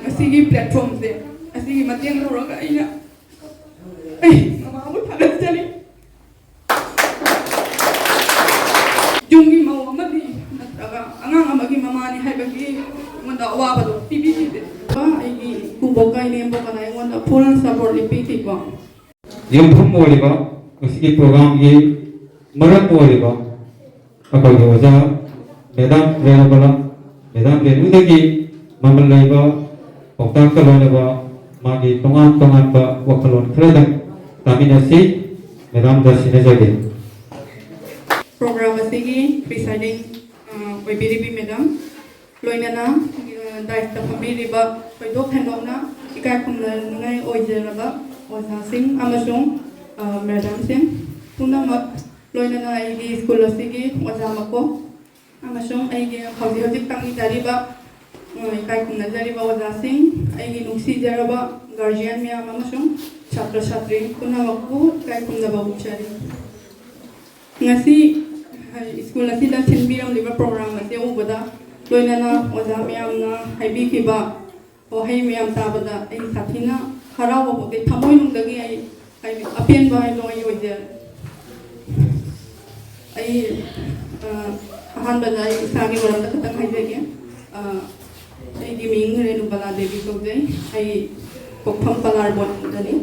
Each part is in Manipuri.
ꯑꯁꯤꯒꯤ ꯄ꯭ꯂꯦꯠꯐꯣꯝꯁꯦ ꯑꯁꯤꯒꯤ ꯃꯇꯦꯡ ꯂꯧꯔꯒ ꯑꯩꯅ ꯃꯃꯥꯕꯨ ꯊꯥꯒꯠꯆꯔꯤ ꯌꯨꯝꯒꯤ ꯃꯧ ꯑꯃꯗꯤ ꯅꯠꯇ꯭ꯔꯒ ꯑꯉꯥꯡ ꯑꯃꯒꯤ ꯃꯃꯥꯅꯤ ꯍꯥꯏꯕꯒꯤ ꯑꯩꯉꯣꯟꯗ ꯑꯋꯥꯕꯗꯣ ꯄꯤꯕꯤꯈꯤꯗꯦ ꯑꯩꯒꯤ ꯏꯀꯨꯕꯣꯛꯀ ꯏꯅꯦꯝꯕꯣꯛꯀꯅ ꯑꯩꯉꯣꯟꯗ ꯐꯨꯜ ꯁꯄꯣꯔꯠ ꯄꯤꯈꯤꯀꯣ ꯌꯨꯝꯐꯝ ꯑꯣꯏꯔꯤꯕ ꯃꯁꯤꯒꯤ ꯄ꯭ꯔꯣꯒ꯭ꯔꯥꯝꯒꯤ ꯃꯔꯝ ꯑꯣꯏꯔꯤꯕ ꯑꯩꯈꯣꯏꯒꯤ ꯑꯣꯖꯥ ꯃꯦꯗꯥꯝ ꯔꯦꯅꯨꯕꯂꯥ ꯃꯦꯗꯥꯝ ꯔꯦꯅꯨꯗꯒꯤ ꯃꯃꯜ ꯂꯩꯕ ꯄꯥꯎꯇꯥꯛꯀ ꯂꯣꯏꯅꯕ मागी तोंगान तोंगान बा वकलोन खरदं तामिनसी मेदामदा सिनजगे प्रोग्राम असिगी प्रिसाइडिंग ओइबिरिबी मेदाम लोइनाना दायित्व फमिरिबा फैदोक हेनोना इकाय खुमनाय ओइजरबा ओजासिंग अमसुंग मेदाम सिंग पुनमक लोइनाना आइगी स्कूल असिगी ओजामको अमसुंग आइगी हौजि हौजि तंगी दारिबा इकाय खुमनाजरिबा ओजासिंग आइगी नुक्सिजरबा गार्जियन मैम अमसुंग छात्र छात्री पुनमकु इकाय खुमनाबा उच्चारी ngasi school asida thinbiram liba program ase ubada loinana oja myam na haibi kiba o hai myam tabada ai sathina harawa bote thamoi nungdagi ai apen ba ai loi oje ai han badai sagi waram da khatang haijege ai di ming Renubala Devi kojai ai pokpham palar bon dani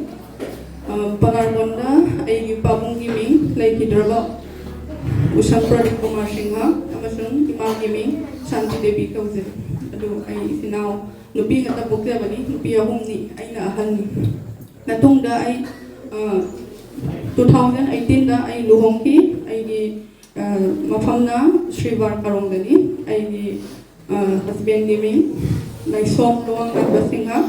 palar bonda ai gi pabung gi ming lai ki draba Usam Pradeep Kumar Singha, amasung Imam Giming, Shanti Devi Kauze. Ado ay sinaw nupi nga tabok na bani, nupi ahong ni ay naahan ni. Natung da ay 2018 da ay luhong ki ay di mafam na Srivar Karong dani ay di husband Giming, lai som luang Agba Singha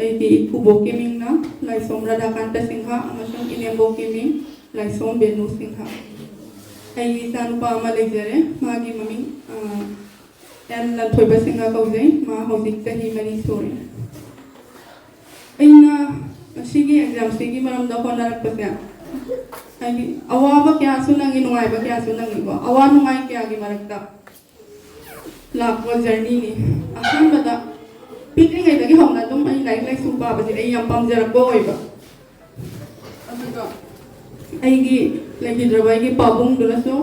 ay di Kubo Giming na, lai som Radhakanta Singha, amasung Inembo Giming, lai som Benu Singha. आई सानुपा अमा लेजरे मागी ममी एन नथोइबा सिंगा कौजे मा हौजिक चही मनी सोरे ऐना सिगी एग्जाम सिगी मरमदा होनारकपसे आई अवाबा क्या सुनंगी नुंगाइबा क्या सुनंगी बो अवा नुंगाइ क्या गी मरकता लाखवा जर्नी नि अहमदा पिकरिंगैदगी हौना दुम आई लाइक लाइक सुपा बजे आई यम पमजरबो ओइबा अदुगा आईगी लेकिद्रबा आईगी पाबुंग दुनसो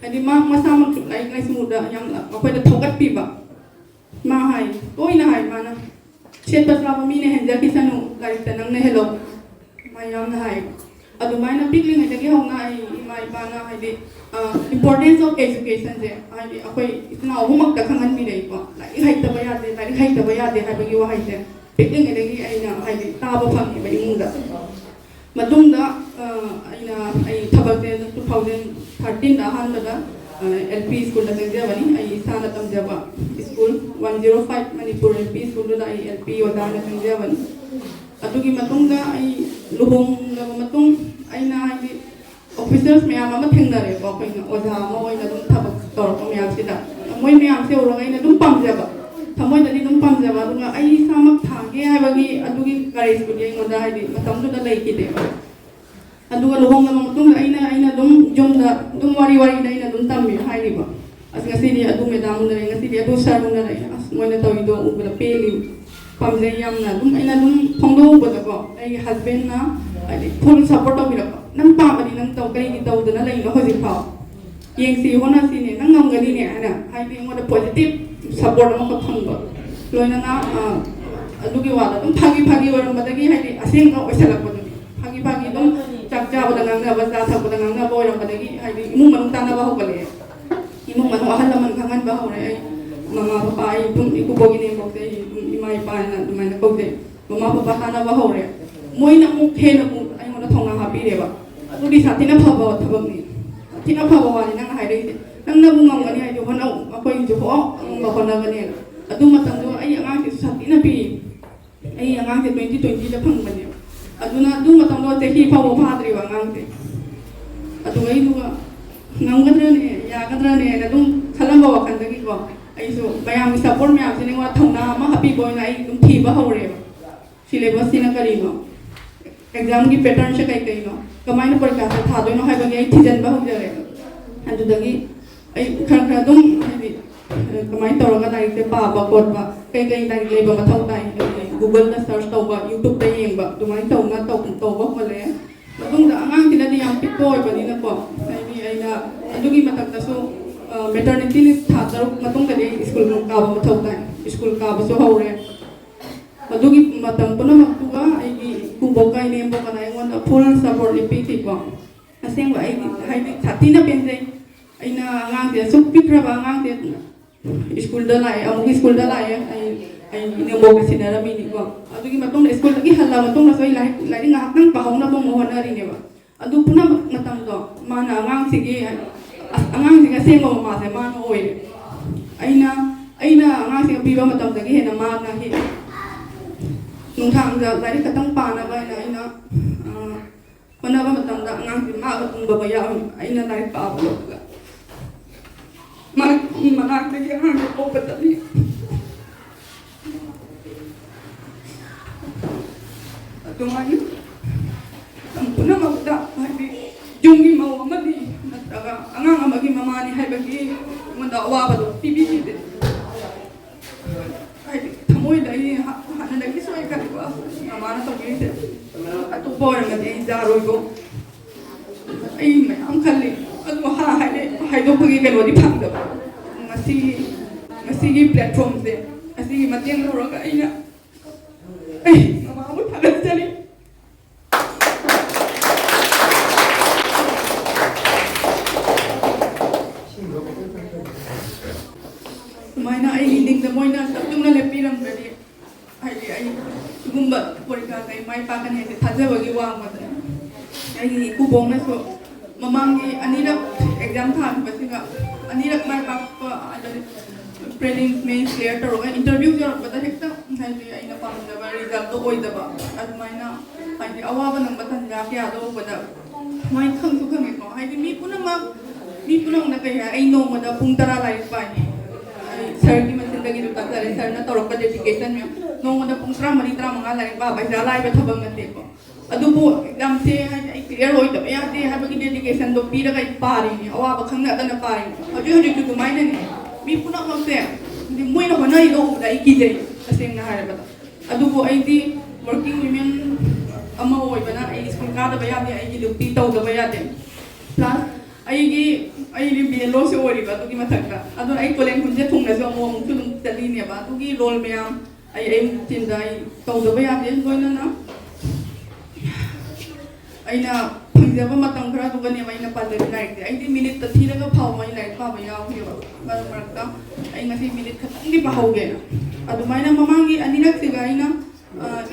आदि मा मसामक लाइक लाइक मुदा यम अखोइदा थोगत पिबा मा हाय तोइना हाय माना छेत पसलाबा मीने हेंजा किसनु लाइक तनंगने हेलो मा यम हाय अदुमाइना पिकलिंग हैदगी होना आई इमा इबाना हायदि इंपोर्टेंस ऑफ एजुकेशन जे हायदि अखोइ इतना अहुमक ता खंगन मी रहिबा लाइक हाइतबा यादे हायबगी वा हायदे पिकलिंग हैदगी आइना हायदि ताबा फंगी बई मुंदा मतुंगा आइना आई थबते 2013 दा हानबदा एलपी स्कूल दा जबनी आई साना तमजबा स्कूल 105 मणिपुर एलपी स्कूल दा आई एलपी ओदाना तमजबनी अदुगी मतुंगा आई लुहोंग मतुंग आइना हाइदि ऑफिसर्स मैम अमा थेंगनरे को कोइना ओजा अमा ओइना दुम थबक तोरको मैम सिदा मोय मैम से ओरगाइना दुम पामजबा थमोय ददि दुम पामजबा दुंगा आई सामक थागे हाइबगी अदुगी करेज बुदि ngoda हाइदि मतमदु दा लेकिदे अदुगा लुहोंग मतुंग आइना दुम जोमदा दुम वारी दा आइना दुम तम्बि हाइरिबा अस ngasidi adu medam nare ngasidi adu sar nare as moina tawido ubada peli pamje yamna dum aina dum phongdo ubada ko ai husband na ai full support of mirako nang pa bani nang taw kari ni taw dana lai no hoji phaw yeng si hona si ne nang ngam gani ne ana hai bi ngoda positive support ma ko phangba loina na adugi wala dum phagi waram badagi hai di aseng ko oisalak ko phagi dum chakja bada nganga basa tha bada nganga boiram badagi hai di imung manung tana ba hokale imung manung ahal laman khangan ba hore ai mama papa ai dum ikubogi ne mokte imai pa na dumai na kokte mama papa tana ba hore moina mu khena mu ai ngoda thonga ha pi reba adudi satina phaba thabak ni tina phaba wani nang hai dei nang na bungam gani hai jo honau akoi jo ho ba hona gani adu matang do ai angang ki satina pi ai angang ke 2020 da phang bani aduna du matang do te hi phaba phadri wa angang te adu ai du ngamgadra ne ya gadra ne na dum thalam ba wakan dagi ko ai so bayam mi support me apse ne wa thongna ma happy boy na ai dum thi ba hore syllabus sina kari no exam की पैटर्न से कई कई नो कमाई न पड़ता है था दो नो है बगे थीजन बहु जरे अंदु दगी आई खर खर दुम कमाई तोरगा दाई ते पा बा कोट बा kay lain ba mathaw tai Google na search tawba YouTube ta yengba dumai tawna tawba male matong da angang tinadi yang pitboy ba ni na ko ai na adugi matak so maternity leave tha taruk matong kadi school ka ba mathaw tai school ka ba so haure adugi matam puna maktuga ai kubok kai ne bo kana ngon full support ipiti ko aseng ba ai thati na penjai aina ngang dia suk pikra ba ngang dia school da lai amuk school da lai ai ne mo ka sinara mi ni ko adugi matong school lagi halla matong na soi lai nga hakang pa hong na bong mo na ri ne ba adu puna matam do mana ngang sige angang sige seng mo ma se ma no oi aina ngang sige pi ba matam dagi he na ma na hi nung thang da lai ka tang pa na ba aina mana ba matam da ngang ma ka tung ba ba ya aina lai pa ba manak lagi ang ko patali atungan ang puna magda habi jungi mau amadi nataga angang amagi mamani hay bagi manda wa ba do pbc de ay thamoy dai hanan lagi soy ka ko amana to gili de atu por ngadi zaro go ay may ang khali adu hay do pagi kan wadi phang da masih platform de masih mateng lo ka ina mama mo thagas jali maina ai link da moina tum na lepiram bari ai gumba porika kai mai pa kan he thaja bagi wa ma ai ku bong na so mamangi anira exam than basiga anirak mai pa ada prelims mains clear to roga interview jor bata hekta hai aina pam da ba result to oi da ba admaina hai awa ba nang batan ja kya do bada mai khang su khang ko hai mi punang na kaya ai no ma da pung tara lai pa ni sir ki man sindagi du ta sir na torok ka dedication me no ma da pung tra mari tra manga lai ba ba ja lai ba thabang na te ko adubu exam se hai clear hoi da ya te ha ba ki dedication do pi da kai pari ni awa ba khang na da na pari hoji tu mai na ni mi puna ma se di moi na hona I do da I ki je aseng na ha ba adubu ai di working women ama oi ba na ai school ka da ba ya de ai ki duty tau da ba ya de plus ai ri bi lo se ori ba tu ki mathak ka adu ai kolen kun je thung na so mo tu dum tali ne ba tu ki role me ai tin da ai tau da ba ya de goi na aina phangja ba matang khara tu gani mai na pa de lai de ai di minute ta thira ga phau mai lai pa ba yaw hi ba mar ta ai ngasi minute khatang di pa hau ge na adu mai na mamangi aninak siga aina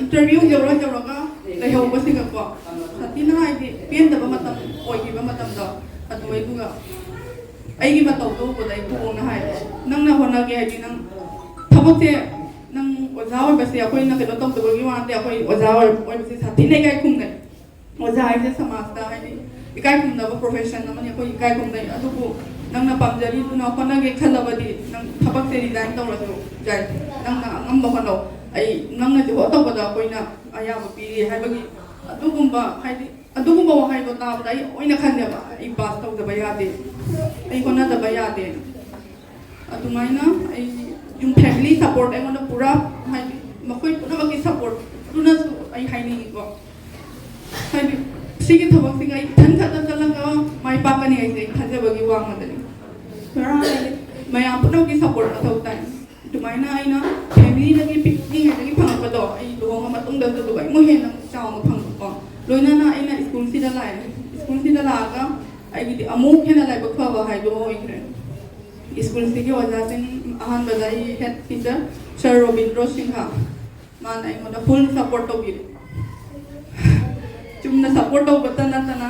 interview jawra ga lai hau ba siga ko satina ai di pen da ba matam oi gi ba matam da adu ai duga ai gi matau to ko dai ko na hai nang na hona ge ai nang thabok se nang oja oi ba se akoi na ke do tom to gi wa te akoi oja oi ba se satina kai khum ne oja ai se samasta ai ikai kum da profession na mani ko ikai kum dai adubu nang na pamjari tu na khona ge khalabadi nang thabak se resign taw la so jai nang na ngam ba khono ai nang na jo to ba da ko ina aya ba pi hai ba gi adugumba hai adugumba wa hai ba ta ba ai oina khan da ba ai pass taw da ba ya de ai kona da ba ya de adumai na ai yung family support ai ngona pura hai makoi pura ba ki support tu na ai hai ni ko hai sige thabak singa than than la mai pa ka ni ai sei thaja bagi wang ma dani para mai am puna ki support na thau tai tumai na ai na family na ki picnic ai ki phang pa do ai do nga matung da do bai mo he na chaw ma phang ko loina na ai na school si da la ga ai ki amu he na lai ba kha ba hai do oi kre school si ki wajah sing ahan badai head teacher sir Robindro Singha man ai mo da full support to bi chumna support to batana tana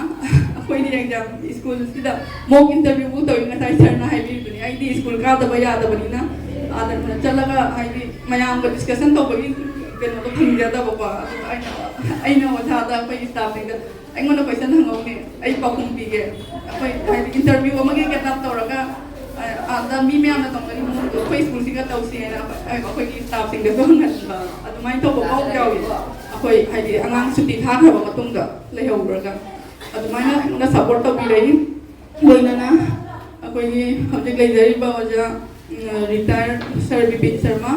akoi ni exam school sida mock interview bu to inga sai sir na hai bi ni ai di school ka da ba ya da bani na adan na chalaga ai di mayam ko discussion to ba ken to thingja da ba ai na wa tha da pa staff ni da ai ngona question hangau ni ai pa kum pi ge akoi ai interview ma ge get up to ra ka ada mi me am na tong ni mo ko school siga to si na akoi ki staff sing da so ngat ba adu mai to ba ko jaw akoi hai di angang suti tha khra ba matung da lai hau ra ka adu mai na support to bi rei loina na akoi ni hojik lai jari ba oja retired sir Bipin Sharma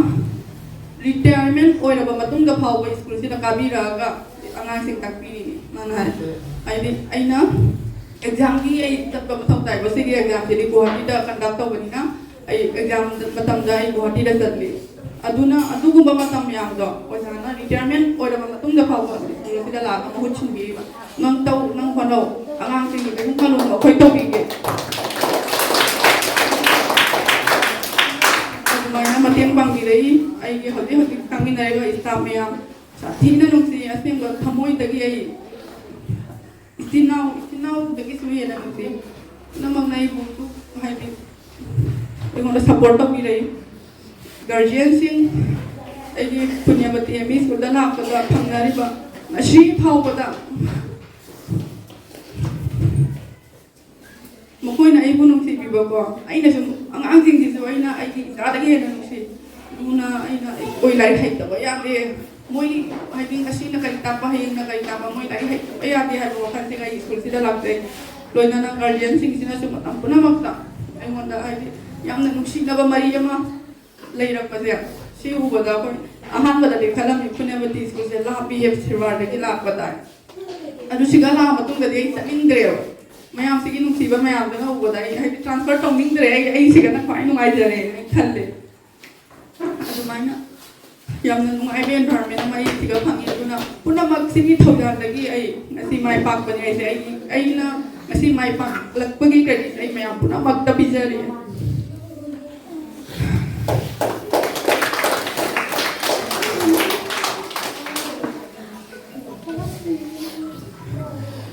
retirement ओइरबा मतुंग फाउबा स्कूल सिदा काबिरागा अगांसिंग ताकपीनी माना हाइदि आइना एग्जाम की आई तब मथौ ताइ बसिगी एग्जाम दिली गुवाहाटी दा कंडक्ट तौबनिना आई एग्जाम मतम दा आई गुवाहाटी दा चतली अदुना अदुगुंबा मतम यामदो ओजाना रिटायरमेंट ओइरबा मतुंग फाउबा स्कूल सिदा लागा महुत छिनबीबा नंग तौ नंग होनो अगांसिंग की बेगुं खालु अखोय तौबीगे अदुमाइना मतेंग पांगिरई आइगे हौजि हौजि तांगिनारेबा स्टाफ मयाम साथीना नुंसी असेंबा थमोइदगी आई इतिनाउ दगी सुई है ना मुझे नमक नहीं बुतु हाइबी एगोंदा सपोर्ट तौबी रही गार्जियन सिंह एगी पुण्यवती एमी स्कूल दा लापदा फंगनारिबा अशी फाउबदा मखोइना आइबु नुंसी बिबको आइना सु अंगांसिंग सिसु आइना आइगी जादगी हेना नुंसी दुना आइना ओइ लाई हाइतबा यादे मोई हाइबिंग असीना कई तापा हेंगना कई तापा मोई लाई हाइ यादे हाइबो वखन से कई स्कूल सिदा लागते लोइना गार्जियन सिंह सिना सु मतम पुनमक्ता आइगोंदा हाइबी यामना नुंसीनबा मरी अमा लेरपसे सी उबदा कोइ अहानबदा दे खलम पुण्यवती स्कूल से लापी हेफ सिरवार दगी लापदा अदु सिगा ला मतुंग दे चनिंग्रेव मयाम सिगी नुंसीबा मयाम दना उबदा हाइबी ट्रांसफर तौनिंग्रे आई सिगा ना फाइ नुंगाइजरे खल्ले अदु माइना यामना नुंगाइबे एनवायरनमेंट अमा सिगा फंगी अदुना पुनमक सिगी थौजानदगी आई ngasi mai pak bani ai na ngasi mai pak lakpagi credit ai maya punamak ta bijari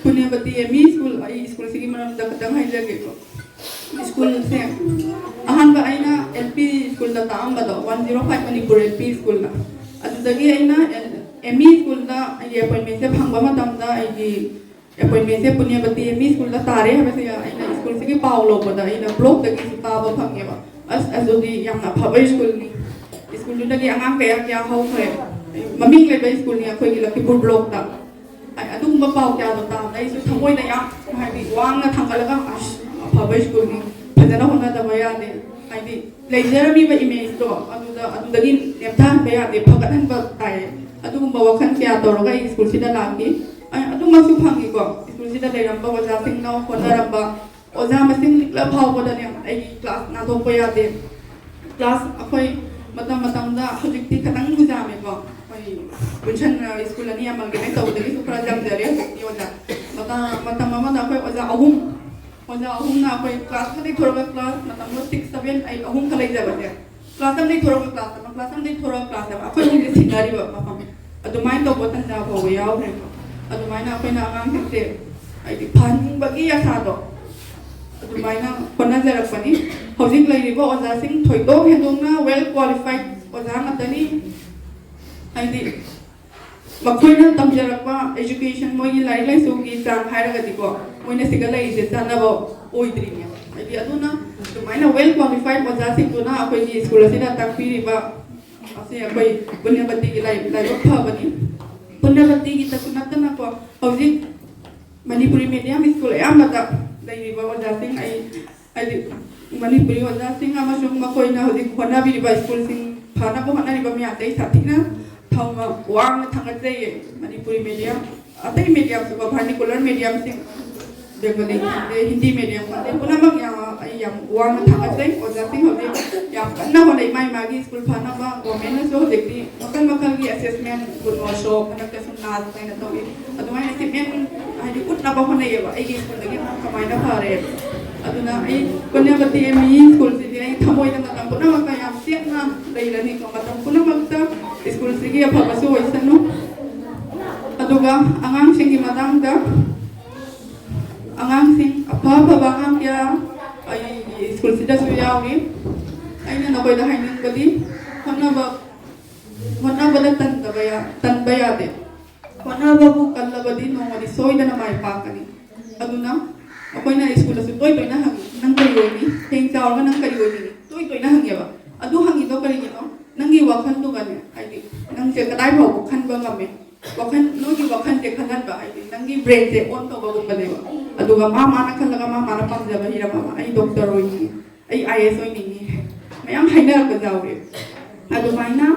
पुण्यवती एमी स्कूल आई स्कूल सिगी मनम दang hai lage ko स्कूल से अहानबा आइना एलपी स्कूल दा तांबदा 105 मणिपुर एलपी स्कूल ना अदुदगी आइना एमी स्कूल दा आई अपॉइंटमेंट से फंगबा मतमदा आई अपॉइंटमेंट से पुण्यवती एमी स्कूल दा तारे हबसे आइना स्कूल सिगी पाव लोबदा आइना ब्लॉक दगी सिताबा फंगेबा अजोगी यामना फबा स्कूल नि स्कूल दगी अंगाम कया क्या होखरे ममिंग लेबा स्कूल नि अखोगी लखीपुर ब्लॉक दा आई अदुगुंबा पाव क्या दो ताम आई सु थमोइना या हाइबी वांगना थंगलगा फबा स्कूल नि फजना होना दबा यादे हाइबी लेजरमीबा इमेज तो अदुदगी नेमथान बया दे फगतन बा ताय अदुगुंबा वखन क्या तौरगा स्कूल सिदा लागी अदुमसु फंगी को स्कूल सिदा लेरंबा ओजा सिंगना होनरंबा ओजा मसिंग ला फावबदने आई क्लास ना थोपा यादे क्लास अखोई मतम हजिक्ति खतंग बुजामे को आई बुझन स्कूल अनि अमलगे ने तौदगी सुप्रा जमजरे योजा मतम ममदा अखोई ओजा अहुम ना अखोई क्लास खदे थोरगा क्लास मतम 6 7 8 अहुम खलै जबते क्लास हम दे थोरगा क्लास हम दे थोरगा क्लास अखोई नि सिंगारिबा मफम अदुमाइन तो बोतन जा भो यावरे अदुमाइना अखोइना आगाम खते आइदि फानबगी आसादो अदुमाइना होनाजरपनी हौजिक लैरिबो ओजा सिंह थोइदो हेदोंना वेल क्वालिफाइड ओजा मतनी आइदि मखोइना तमजरपा एजुकेशन मोगी लाइक लाइसुगी चांग हाइरगदिको मोइना सिगा लैसे चानबो ओइद्रिने आइदि अदुना अदुमाइना वेल क्वालिफाइड ओजा सिंगुना अखोइगी स्कूल सिदा ताकपीरिबा असे अखोइ पुण्यवती की लाइक फबनी पुण्यवती की तकुनतना को हौजिक मणिपुरी मीडियम स्कूल यामदा लैरिबा ओजा सिंह आई मणिपुरी ओजा सिंह अमसुंग मखोइना हौजिक होनाबिरिबा स्कूल सिंह फानाबो होनारिबा मियातै साथिना थांगा वांग थांगजै मणिपुरी मीडियम अतै मीडियम सुबा vernacular medium Singh Bengali Hindi medium माने पुनमक याम वांग थांगजै ओजा सिंह हौजिक याम कन्ना होनै माइ मागी स्कूल फानाबा गवर्नमेंट सो हौजिकनि मखल की असेसमेंट गुनो शो कनेक्टेशन नाज पैना तोबि अदुमाइ असेसमेंट हाइदि उतनाबा होनैबा आइगी स्कूल दगी कमाइना फारे अदुना आई पुण्यवती एमी स्कूल सिदि आई थमोइना मतम पुनमक याम सेकना लैरनि को मतम पुनमकता स्कूल सिगी अफबसु ओइसनु अदुगा अंगाम सिंगी मदांगदा अंगाम सिंग अफबा अंगाम क्या आई स्कूल सिदा सु यावि आइना नकोइदा हाइनिंगबदी होनबदा तनबा यादे होनबबु कल्लबदी नोंगदि सोइदना माइ पाकनि अदुना अखोइना स्कूल सु तोइना हंग नंग करि ओइनि हेंग चावरगा नंग करि ओइनि तोइना हंगेबा अदु हंगिदो करिगिनो नंगी वखन दुगने आइदि नंग से कदाइ भाव खनबा गमे वखन नोगी वखन से खननबा आइदि नंगी ब्रेन से ऑन तोबा गुबदेबा अदुगा मा माना खनलगा मा माना पमजबा हिरबा आई डॉक्टर ओइनि आई आईएएस ओइनि मयाम हाइनरगा जावरे अदुमाइना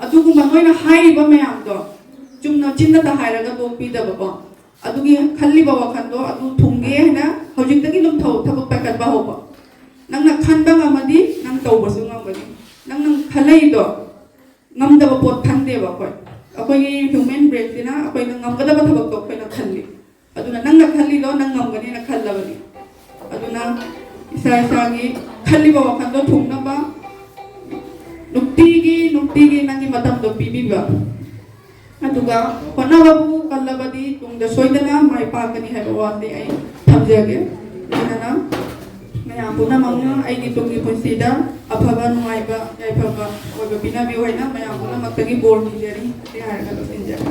ꯑꯗꯨꯒꯨꯝꯕ ꯅꯣꯏꯅ ꯍꯥꯏꯔꯤꯕ ꯃꯌꯥꯝꯗꯣ ꯆꯨꯝꯅ ꯆꯤꯟꯅꯗ ꯍꯥꯏꯔꯒ ꯇꯣꯛꯄꯤꯗꯕꯀꯣ ꯑꯗꯨꯒꯤ ꯈꯜꯂꯤꯕ ꯋꯥꯈꯜꯗꯣ ꯑꯗꯨ ꯊꯨꯡꯒꯦ ꯍꯥꯏꯅ ꯍꯧꯖꯤꯛꯇꯒꯤ ꯑꯗꯨꯝ ꯊꯕꯛ ꯄꯥꯏꯈꯠꯄ ꯍꯧꯕ ꯅꯪꯅ ꯈꯟꯕ ꯉꯝꯃꯗꯤ ꯅꯪ ꯇꯧꯕꯁꯨ ꯉꯝꯒꯅꯤ ꯅꯪꯅ ꯈꯜꯂꯛꯏꯗꯣ ꯉꯝꯗꯕ ꯄꯣꯠ ꯈꯟꯗꯦꯕ ꯑꯩꯈꯣꯏꯒꯤ ꯍ꯭ꯌꯨꯃꯦꯟ ꯕ꯭ꯔꯦꯟꯁꯤꯅ ꯑꯩꯈꯣꯏꯅ ꯉꯝꯒꯗꯕ ꯊꯕꯛꯇꯣ ꯑꯩꯈꯣꯏꯅ ꯈꯜꯂꯤ ꯑꯗꯨꯅ ꯅꯪꯅ ꯈꯜꯂꯤꯗꯣ ꯅꯪ ꯉꯝꯒꯅꯤꯅ ꯈꯜꯂꯕꯅꯤ ꯑꯗꯨꯅ ꯏꯁꯥ ꯏꯁꯥꯒꯤ ꯈꯜꯂꯤꯕ ꯋꯥꯈꯜꯗꯣ ꯊꯨꯡꯅꯕ ꯅꯨꯡꯇꯤꯒꯤ ꯅꯪꯒꯤ ꯃꯇꯝꯗꯣ ꯄꯤꯕꯤꯕ ꯑꯗꯨꯒ ꯍꯣꯠꯅꯕꯕꯨ ꯀꯜꯂꯕꯗꯤ ꯇꯨꯡꯗ ꯁꯣꯏꯗꯅ ꯃꯥꯏ ꯄꯥꯛꯀꯅꯤ ꯍꯥꯏꯕ ꯋꯥꯁꯦ ꯑꯩ ꯊꯝꯖꯒꯦ ꯑꯗꯨꯅ ꯃꯌꯥꯝ ꯄꯨꯝꯅꯃꯛꯅ ꯑꯩꯒꯤ ꯇꯨꯡꯒꯤ ꯄꯨꯟꯁꯤꯗ ꯑꯐꯕ ꯅꯨꯡꯉꯥꯏꯕ ꯌꯥꯏꯐꯕ ꯑꯣꯏꯕ ꯄꯤꯅꯕꯤꯌꯨ ꯍꯥꯏꯅ ꯃꯌꯥꯝ ꯄꯨꯝꯅꯃꯛꯇꯒꯤ ꯕꯣꯔ ꯅꯤꯖꯔꯤ ꯍꯥꯏꯔꯒ ꯂꯣꯏꯁꯤꯟꯖꯔꯤ